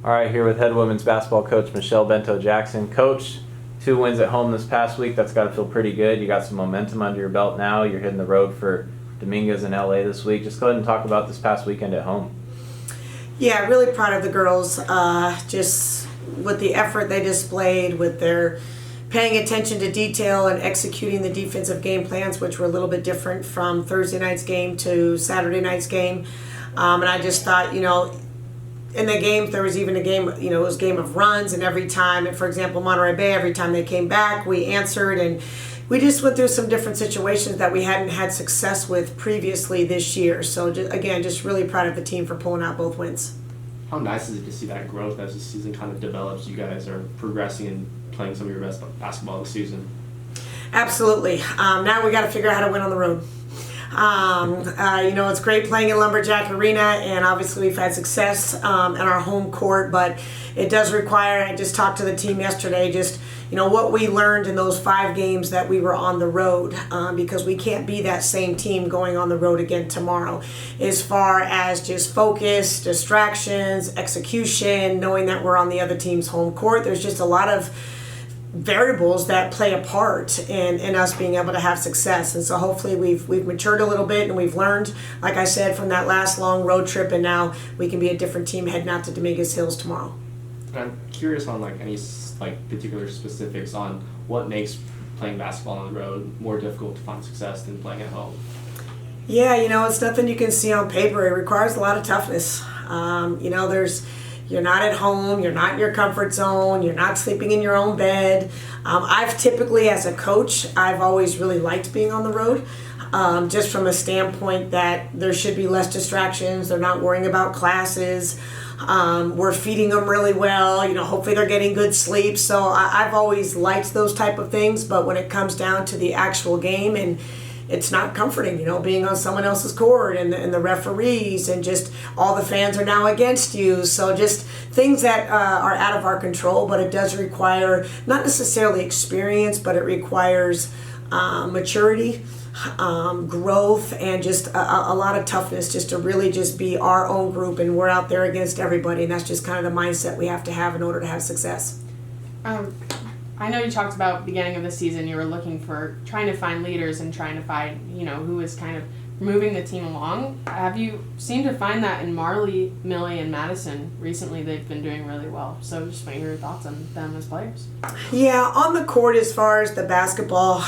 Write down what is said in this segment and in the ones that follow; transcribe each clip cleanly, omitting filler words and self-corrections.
All right, here with head women's basketball coach Michelle Bento-Jackson. Coach, 2 wins at home this past week. That's got to feel pretty good. You got some momentum under your belt now. You're hitting the road for Dominguez in LA this week. Just go ahead and talk about this past weekend at home. Yeah, really proud of the girls. Just with the effort they displayed, with their paying attention to detail and executing the defensive game plans, which were a little bit different from Thursday night's game to Saturday night's game. And I just thought, in the game, there was even a game, it was a game of runs, and every time, and for example, Monterey Bay, every time they came back, we answered, and we just went through some different situations that we hadn't had success with previously this year. So just really proud of the team for pulling out both wins. How nice is it to see that growth as the season kind of develops? You guys are progressing and playing some of your best basketball this season. Absolutely. Now we got to figure out how to win on the road. It's great playing in Lumberjack Arena, and obviously we've had success in our home court, but it does require, I just talked to the team yesterday, what we learned in those 5 games that we were on the road, because we can't be that same team going on the road again tomorrow, as far as just focus, distractions, execution, knowing that we're on the other team's home court. There's just a lot of variables that play a part in us being able to have success, and so hopefully we've matured a little bit, and we've learned, like I said, from that last long road trip, and now we can be a different team heading out to Dominguez Hills tomorrow. And I'm curious on any particular specifics on what makes playing basketball on the road more difficult to find success than playing at home. Yeah, it's nothing you can see on paper. It requires a lot of toughness. You're not at home, you're not in your comfort zone, you're not sleeping in your own bed. I've typically, as a coach, I've always really liked being on the road, just from a standpoint that there should be less distractions, they're not worrying about classes, we're feeding them really well, hopefully they're getting good sleep. So I've always liked those type of things, but when it comes down to the actual game, and it's not comforting, being on someone else's court, and the referees, and just all the fans are now against you. So just things that are out of our control, but it does require not necessarily experience, but it requires maturity, growth, and just a lot of toughness, just to really just be our own group, and we're out there against everybody, and that's just kind of the mindset we have to have in order to have success. I know you talked about beginning of the season, you were trying to find leaders and trying to find, who is kind of moving the team along. Have you seemed to find that in Marley, Millie, and Madison? Recently they've been doing really well. So just want your thoughts on them as players. Yeah, on the court, as far as the basketball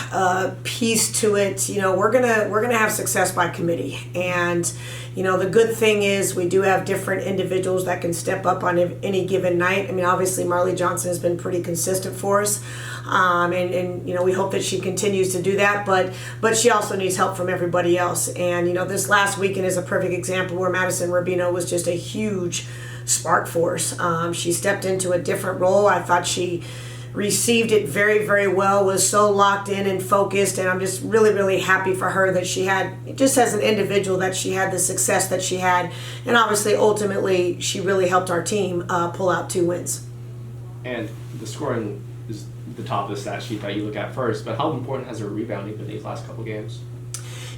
piece to it, we're gonna have success by committee. And the good thing is we do have different individuals that can step up on any given night. I mean, obviously Marley Johnson has been pretty consistent for us, and we hope that she continues to do that. But she also needs help from everybody else. And this last weekend is a perfect example where Madison Rubino was just a huge spark for us. She stepped into a different role. I thought she received it very, very well, was so locked in and focused, and I'm just really, really happy for her that she had, just as an individual, that she had the success that she had, and obviously ultimately she really helped our team pull out 2 wins. And the scoring is the top of the stat sheet that you look at first, but how important has her rebounding been these last couple games?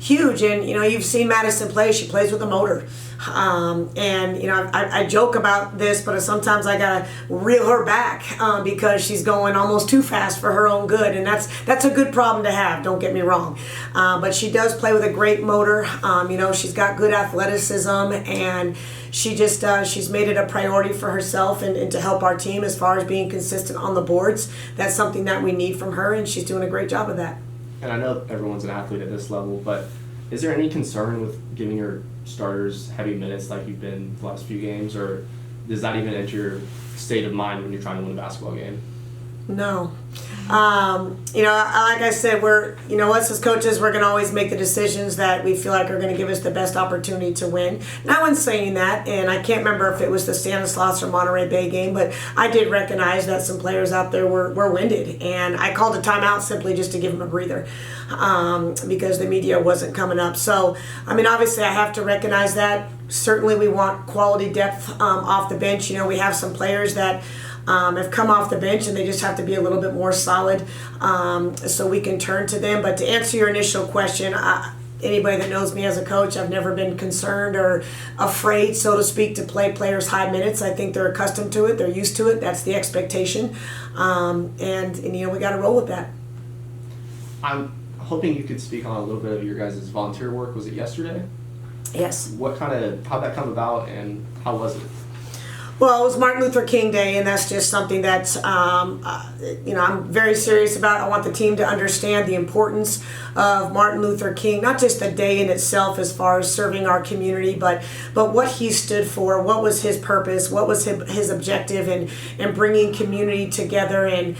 Huge, and you've seen Madison play. She plays with a motor, and I joke about this, but sometimes I gotta reel her back because she's going almost too fast for her own good, and that's a good problem to have. Don't get me wrong, but she does play with a great motor. She's got good athleticism, and she just she's made it a priority for herself and to help our team as far as being consistent on the boards. That's something that we need from her, and she's doing a great job of that. And I know everyone's an athlete at this level, but is there any concern with giving your starters heavy minutes like you've been the last few games, or does that even enter your state of mind when you're trying to win a basketball game? No. Like I said, us as coaches, we're going to always make the decisions that we feel like are going to give us the best opportunity to win. Now, in saying that, and I can't remember if it was the Stanislaus or Monterey Bay game, but I did recognize that some players out there were winded, and I called a timeout simply just to give them a breather because the media wasn't coming up. So, obviously I have to recognize that. Certainly we want quality depth off the bench. We have some players that have come off the bench, and they just have to be a little bit more solid so we can turn to them. But to answer your initial question, anybody that knows me as a coach, I've never been concerned or afraid, so to speak, to play players high minutes. I think they're accustomed to it. They're used to it. That's the expectation. And we got to roll with that. I'm hoping you could speak on a little bit of your guys' volunteer work. Was it yesterday? Yes. How'd that come about, and how was it? Well, it was Martin Luther King Day, and that's just something that I'm very serious about. I want the team to understand the importance of Martin Luther King, not just the day in itself as far as serving our community, but what he stood for, what was his purpose, what was his objective in bringing community together, and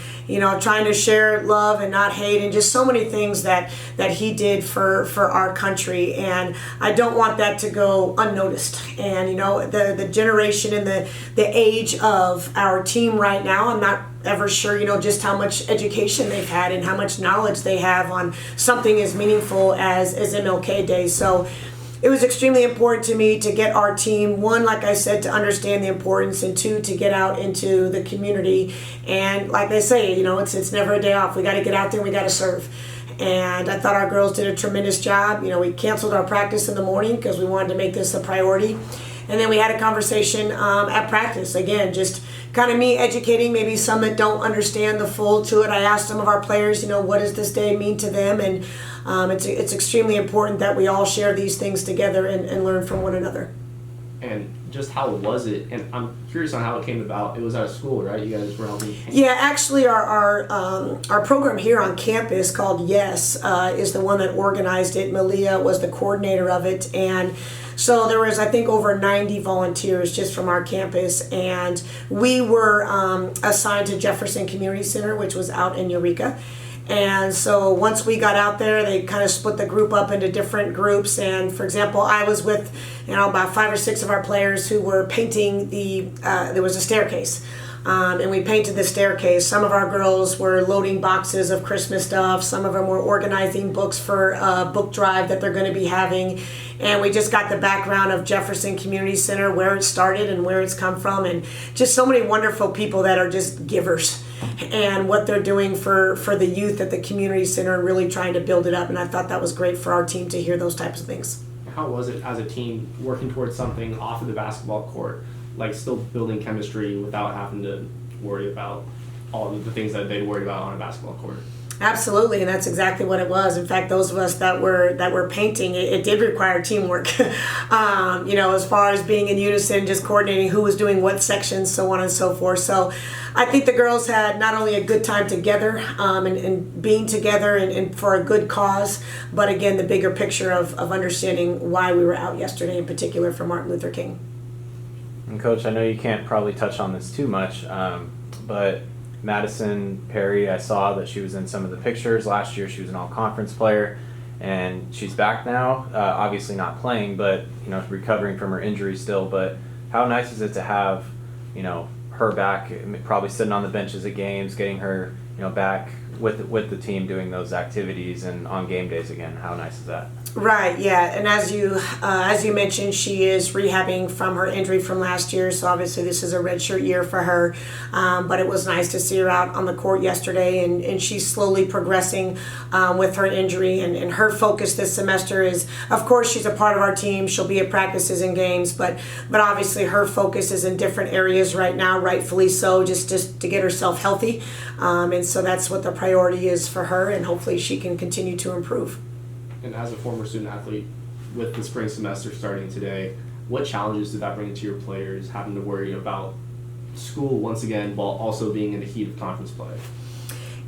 trying to share love and not hate, and just so many things that he did for our country. And I don't want that to go unnoticed. And the generation and the age of our team right now, I'm not ever sure, just how much education they've had and how much knowledge they have on something as meaningful as MLK Day. So it was extremely important to me to get our team, one, like I said, to understand the importance, and two, to get out into the community. And like they say, it's never a day off. We got to get out there and we got to serve. And I thought our girls did a tremendous job. We canceled our practice in the morning because we wanted to make this a priority. And then we had a conversation at practice. Again, just kind of me educating maybe some that don't understand the full to it. I asked some of our players, what does this day mean to them? And it's extremely important that we all share these things together and learn from one another. And just how was it? And I'm curious on how it came about. It was at a school, right? You guys were helping. Yeah, actually, our program here on campus called Yes is the one that organized it. Malia was the coordinator of it, and so there was, I think, over 90 volunteers just from our campus, and we were assigned to Jefferson Community Center, which was out in Eureka. And so once we got out there, they kind of split the group up into different groups. And for example, I was with, about 5 or 6 of our players who were painting there was a staircase. And we painted the staircase. Some of our girls were loading boxes of Christmas stuff. Some of them were organizing books for a book drive that they're going to be having. And we just got the background of Jefferson Community Center, where it started and where it's come from, and just so many wonderful people that are just givers, and what they're doing for the youth at the community center and really trying to build it up. And I thought that was great for our team to hear those types of things. How was it as a team working towards something off of the basketball court, like still building chemistry without having to worry about all of the things that they'd worry about on a basketball court? Absolutely, and that's exactly what it was. In fact, those of us that were painting, it did require teamwork. As far as being in unison, just coordinating who was doing what sections, so on and so forth. So I think the girls had not only a good time together and being together and for a good cause, but again, the bigger picture of understanding why we were out yesterday, in particular for Martin Luther King. And Coach, I know you can't probably touch on this too much, but Madison Perry, I saw that she was in some of the pictures. Last year she was an all-conference player, and she's back now, obviously not playing, but recovering from her injury still. But how nice is it to have her back, probably sitting on the benches at games, getting her back with the team doing those activities and on game days again? How nice is that? Right, yeah, and as you mentioned, she is rehabbing from her injury from last year, so obviously this is a redshirt year for her, but it was nice to see her out on the court yesterday, and she's slowly progressing with her injury, and her focus this semester is, of course, she's a part of our team, she'll be at practices and games, but obviously her focus is in different areas right now, rightfully so, just to get herself healthy, and so that's what the priority is for her, and hopefully she can continue to improve. And as a former student athlete, with the spring semester starting today, what challenges did that bring to your players, having to worry about school once again while also being in the heat of conference play?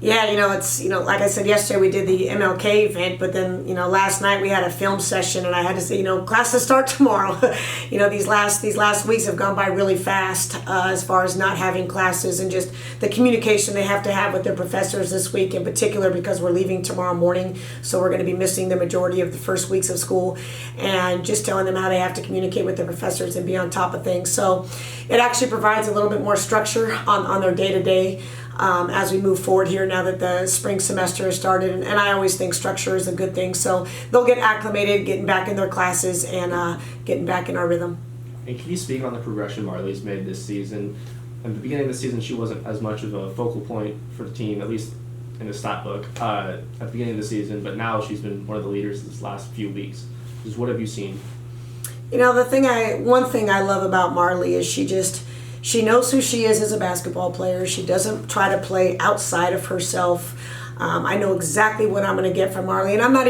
Yeah, it's like I said yesterday, we did the MLK event, but then last night we had a film session, and I had to say classes start tomorrow. These last weeks have gone by really fast as far as not having classes and just the communication they have to have with their professors this week in particular, because we're leaving tomorrow morning, so we're going to be missing the majority of the first weeks of school, and just telling them how they have to communicate with their professors and be on top of things. So it actually provides a little bit more structure on their day-to-day. As we move forward here now that the spring semester has started. And I always think structure is a good thing. So they'll get acclimated, getting back in their classes, and getting back in our rhythm. And can you speak on the progression Marley's made this season? At the beginning of the season, she wasn't as much of a focal point for the team, at least in the stat book at the beginning of the season, but now she's been one of the leaders this last few weeks. Just what have you seen? You know, one thing I love about Marley is she knows who she is as a basketball player. She doesn't try to play outside of herself. I know exactly what I'm going to get from Marley, and I'm not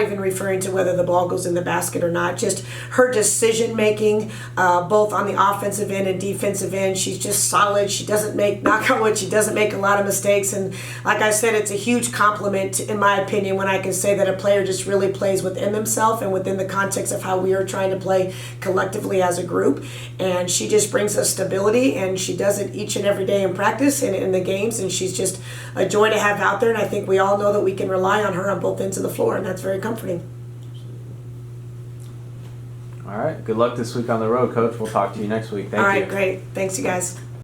even referring to whether the ball goes in the basket or not. Just her decision making, both on the offensive end and defensive end. She's just solid. She doesn't make, knock on wood, she doesn't make a lot of mistakes. And like I said, it's a huge compliment, in my opinion, when I can say that a player just really plays within themselves and within the context of how we are trying to play collectively as a group. And she just brings us stability, and she does it each and every day in practice and in the games. And she's just a joy to have out there. And I think we all know that we can rely on her on both ends of the floor, and that's very comforting. All right. Good luck this week on the road, Coach. We'll talk to you next week. Thank you. All right, great. Thanks, you guys.